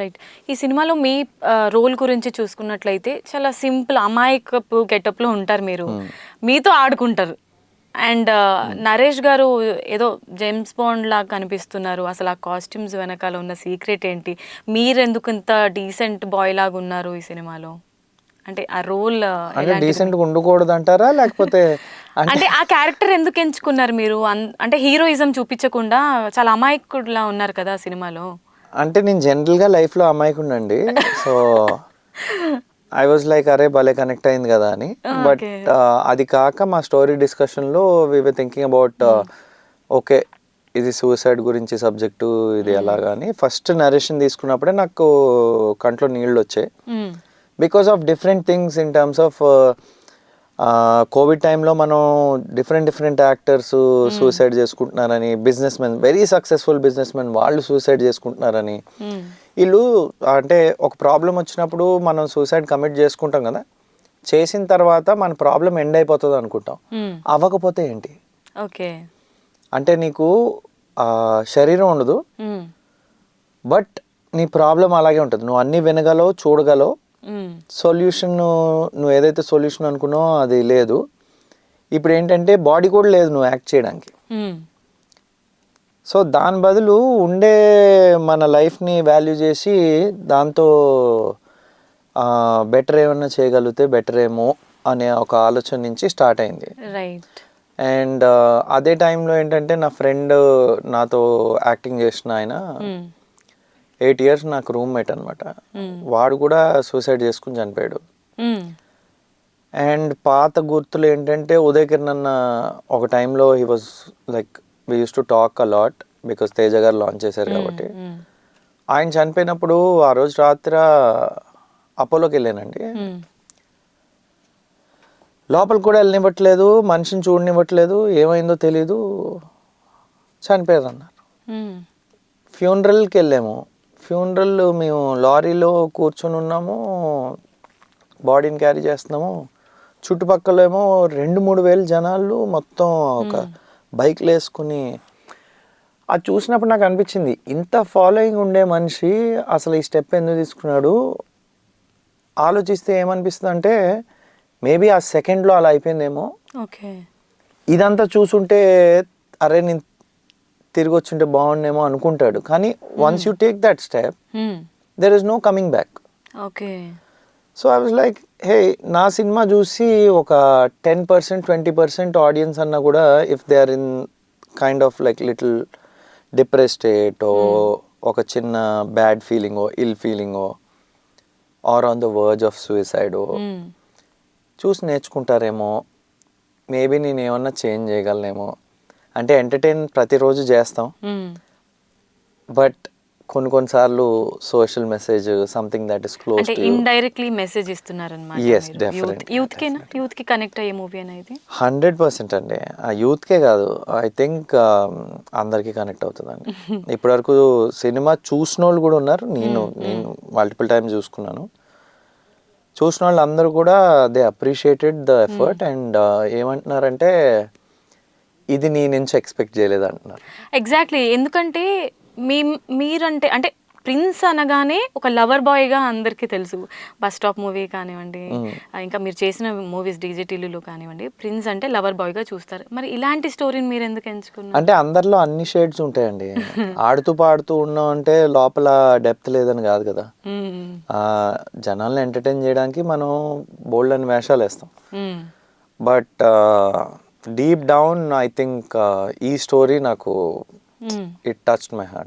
Right. ఈ సినిమాలో మీ role గురించి చూసుకున్నట్లయితే చాలా సింపుల్ అమాయకపు గెటప్‌లో ఉంటారు మీరు. మీతో ఆడుకుంటారు. అండ్ నరేష్ గారు ఏదో జేమ్స్ బాండ్ లాగా కనిపిస్తున్నారు. అసలు ఆ కాస్ట్యూమ్స్ వెనకాల ఉన్న సీక్రెట్ ఏంటి? మీరెందుకు ఇంత డీసెంట్ బాయ్ లాగా ఉన్నారు ఈ సినిమాలో? అంటే ఆ రోల్ అంటే ఎలాంటిది? డీసెంట్గా ఉండకూడదు అంటారా లేకపోతే అంటే ఆ క్యారెక్టర్ ఎందుకు ఎంచుకున్నారు మీరు? అంటే హీరోయిజం చూపించకుండా చాలా అమాయకుడిలా ఉన్నారు కదా ఆ సినిమాలో. అంటే నేను జనరల్గా లైఫ్లో అమాయకుండండి. సో ఐ వాజ్ లైక్ అరే భలే కనెక్ట్ అయింది కదా అని. But okay. అది కాక మా స్టోరీ డిస్కషన్లో వి వర్ థింకింగ్ అబౌట్ ఓకే ఇది సూసైడ్ గురించి సబ్జెక్టు ఇది ఎలాగా అని ఫస్ట్ నరేషన్ తీసుకున్నప్పుడే నాకు కంట్లో నీళ్ళు వచ్చాయి. Because of different things in terms of COVID టైంలో మనం డిఫరెంట్ యాక్టర్స్ సూసైడ్ చేసుకుంటున్నారని, business men very successful business men వాళ్ళు సూసైడ్ చేసుకుంటున్నారని, వీళ్ళు అంటే ఒక ప్రాబ్లం వచ్చినప్పుడు మనం సూసైడ్ కమిట్ చేసుకుంటాం కదా, చేసిన తర్వాత మన ప్రాబ్లం ఎండ్ అయిపోతుంది అనుకుంటాం. అవ్వకపోతే ఏంటి? ఓకే. అంటే నీకు శరీరం ఉండదు, బట్ నీ ప్రాబ్లం అలాగే ఉంటుంది. నువ్వు అన్నీ వినగలవు, చూడగలవు, సొల్యూషన్ నువ్వు ఏదైతే సొల్యూషన్ అనుకున్నావో అది లేదు. ఇప్పుడు ఏంటంటే బాడీ కూడా లేదు నువ్వు యాక్ట్ చేయడానికి. సో దాని బదులు ఉండే మన లైఫ్ని వాల్యూ చేసి దాంతో బెటర్ ఏమన్నా చేయగలిగితే బెటర్ ఏమో అనే ఒక ఆలోచన నుంచి స్టార్ట్ అయింది. రైట్. అండ్ అదే టైంలో ఏంటంటే నా ఫ్రెండ్ నాతో యాక్టింగ్ చేసిన ఆయన 8 years నాకు రూమ్మేట్ అనమాట. వాడు కూడా సూసైడ్ చేసుకుని చనిపోయాడు. అండ్ పాత గుర్తులు ఏంటంటే ఉదయ్ కిరణ్ అన్న ఒక టైంలో he was like we use to talk a lot because Teja గారు లాంచ్ చేశారు కాబట్టి. ఆయన చనిపోయినప్పుడు ఆ రోజు రాత్రి అపోలోకి వెళ్ళానండి. లోపలికి కూడా వెళ్ళనివ్వట్లేదు, మనిషిని చూడనివ్వట్లేదు, ఏమైందో తెలీదు, చనిపోయారు అన్నారు. ఫ్యూనరల్కి వెళ్ళాము. ఫ్యూనరల్ మేము లారీలో కూర్చొని ఉన్నాము, బాడీని క్యారీ చేస్తున్నాము. చుట్టుపక్కల ఏమో 2-3 వేల జనాలు మొత్తం ఒక బైక్లు వేసుకుని. అది చూసినప్పుడు నాకు అనిపించింది, ఇంత ఫాలోయింగ్ ఉండే మనిషి అసలు ఈ స్టెప్ ఎందుకు తీసుకున్నాడు. ఆలోచిస్తే ఏమనిపిస్తుంది అంటే మేబీ ఆ సెకండ్లో అలా అయిపోయిందేమో. ఓకే. ఇదంతా చూసుంటే అరే నేను తిరిగి వచ్చుంటే బాగుండేమో అనుకుంటాడు. కానీ once you take that step there is no coming back. Okay. So I was like hey, నా సినిమా చూసి ఒక 10%, 20% ఆడియన్స్ అన్నా కూడా if they are in kind of like little depress స్టేటో, ఒక చిన్న బ్యాడ్ ఫీలింగో, ఇల్ ఫీలింగో, or on the verge of సూసైడో చూసి నేర్చుకుంటారేమో. మేబీ నేను ఏమన్నా చేంజ్ చేయగలనేమో. అంటే ఎంటర్టైన్ ప్రతిరోజు చేస్తాం, బట్ కొన్నిసార్లు social message something that is close అంటే టు యూ. ఇండైరెక్ట్లీ మెసేజ్ ఇస్తున్నారన్నమాట. Yes, మీరు definitely, యూత్కేనా? యూత్కి కనెక్ట్ అయ్యే మూవీ అనేది 100% అండి. ఆ యూత్కే కాదు, ఐ థింక్ అందరికీ కనెక్ట్ అవుతుందండి. ఇప్పటివరకు సినిమా చూసిన వాళ్ళు కూడా ఉన్నారు. నేను మల్టిపుల్ టైమ్స్ చూసుకున్నాను. చూసిన వాళ్ళు అందరూ కూడా they appreciated the effort. And ఏమంటున్నారంటే ఇది నీ నుంచి ఎక్స్పెక్ట్ చేయలేదు అంటున్నారు. ఎగ్జాక్ట్లీ. ఎందుకంటే మీరంటే అంటే ప్రిన్స్ అనగానే ఒక లవర్ బాయ్గా అందరికీ తెలుసు. బస్ స్టాప్ మూవీ కానివ్వండి, ఇంకా మీరు చేసిన మూవీస్ డీజేటీలు కానివ్వండి, ప్రిన్స్ అంటే లవర్ బాయ్గా చూస్తారు. మరి ఇలాంటి స్టోరీని మీరు ఎందుకు ఎంచుకున్నారు? అంటే అందరిలో అన్ని షేడ్స్ ఉంటాయండి. ఆడుతూ పాడుతూ ఉన్నాం అంటే లోపల డెప్త్ లేదని కాదు కదా. జనాల్ని ఎంటర్టైన్ చేయడానికి మనం బోల్డ్ అని వేషాలు వేస్తాం. But deep down I think ఈ స్టోరీ నాకు ఇట్ టచ్డ్ మై హార్ట్.